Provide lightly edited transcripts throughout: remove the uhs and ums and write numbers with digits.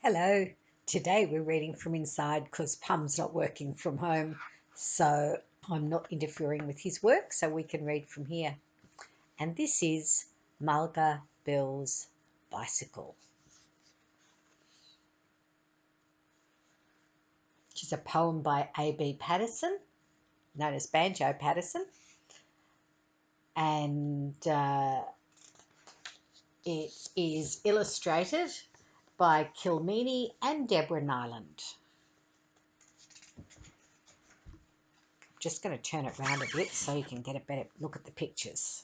Hello. Today we're reading from inside because Pum's not working from home, so I'm not interfering with his work, so we can read from here. And this is Mulga Bill's Bicycle, which is a poem by A.B. Patterson, known as Banjo Patterson, and it is illustrated by Kilmeany and Deborah Nyland. Just going to turn it round a bit so you can get a better look at the pictures.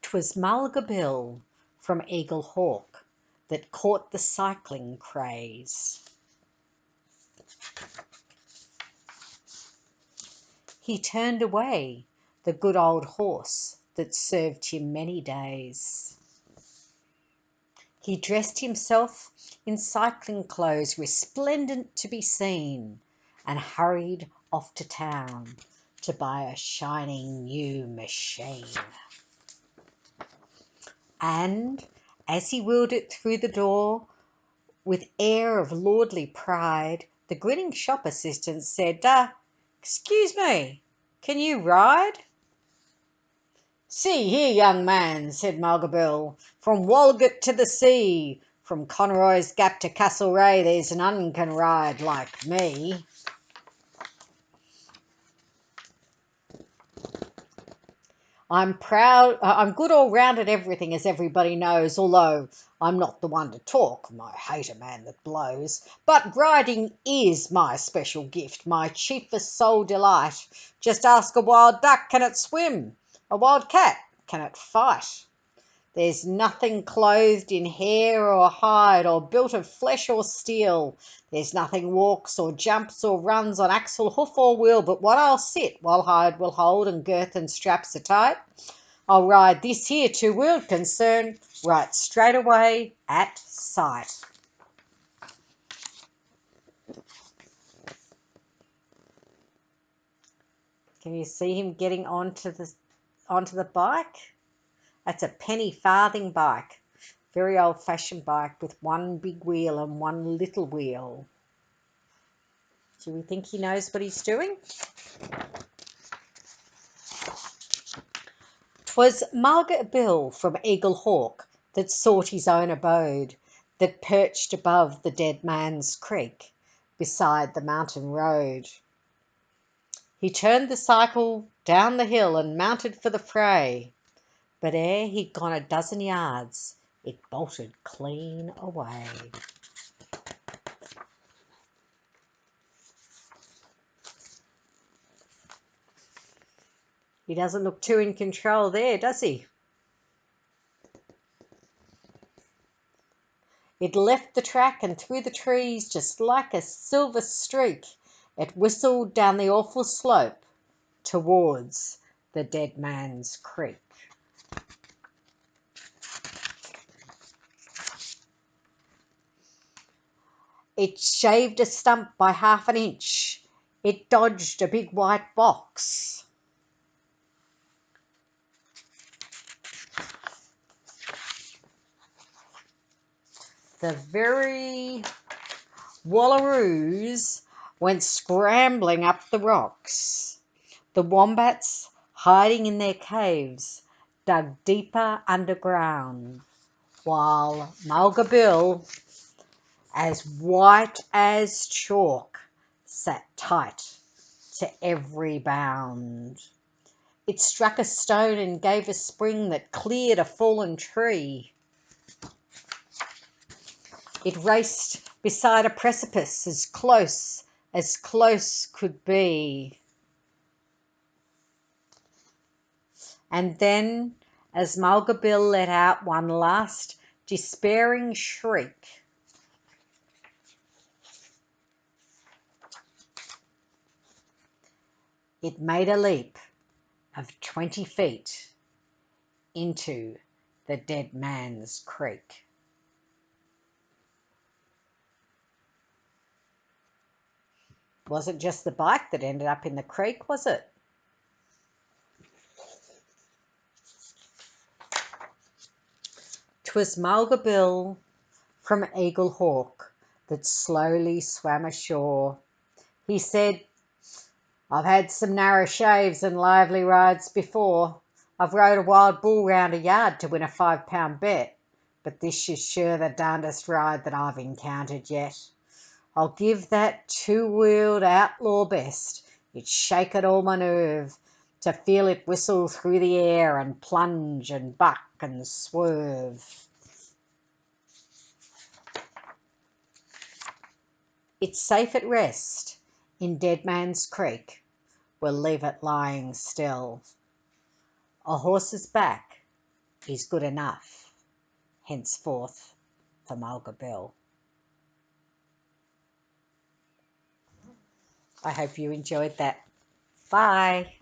'Twas Mulga Bill from Eagle Hawk that caught the cycling craze. He turned away the good old horse that served him many days. He dressed himself in cycling clothes resplendent to be seen, and hurried off to town to buy a shining new machine. And as he wheeled it through the door with air of lordly pride, the grinning shop assistant said, "Excuse me, can you ride?" "See here, young man," said Mulga Bill, "from Walgett to the sea, from Conroy's Gap to Castlereagh, there's none can ride like me." I'm good all round at everything, as everybody knows, although I'm not the one to talk. I hate a man that blows. But riding is my special gift, my chiefest sole delight. Just ask a wild duck, can it swim? A wild cat, can it fight? There's nothing clothed in hair or hide, or built of flesh or steel. There's nothing walks or jumps or runs on axle, hoof or wheel, but what I'll sit while hide will hold and girth and straps are tight. I'll ride this here two-wheeled concern right straight away at sight. Can you see him getting onto the bike? That's a penny farthing bike. Very old-fashioned bike with one big wheel and one little wheel. Do we think he knows what he's doing? 'Twas Mulga Bill from Eagle Hawk that sought his own abode, that perched above the Dead Man's Creek, beside the mountain road. He turned the cycle down the hill and mounted for the fray, but ere he'd gone a dozen yards, it bolted clean away. He doesn't look too in control there, does he? It left the track and through the trees just like a silver streak. It whistled down the awful slope towards the Dead Man's Creek. It shaved a stump by half an inch. It dodged a big white box. The very wallaroos went scrambling up the rocks. The wombats, hiding in their caves, dug deeper underground, while Mulga Bill, as white as chalk, sat tight to every bound. It struck a stone and gave a spring that cleared a fallen tree. It raced beside a precipice as close could be. And then, as Mulga Bill let out one last despairing shriek, it made a leap of 20 feet into the Dead Man's Creek. Wasn't just the bike that ended up in the creek, was it? 'Twas Mulga Bill from Eagle Hawk that slowly swam ashore. He said, "I've had some narrow shaves and lively rides before. I've rode a wild bull round a yard to win a £5 bet, but this is sure the darndest ride that I've encountered yet. I'll give that two-wheeled outlaw best. It shaken all my nerve to feel it whistle through the air and plunge and buck and swerve. It's safe at rest in Dead Man's Creek. We'll leave it lying still. A horse's back is good enough, henceforth, for Mulga Bill." I hope you enjoyed that. Bye.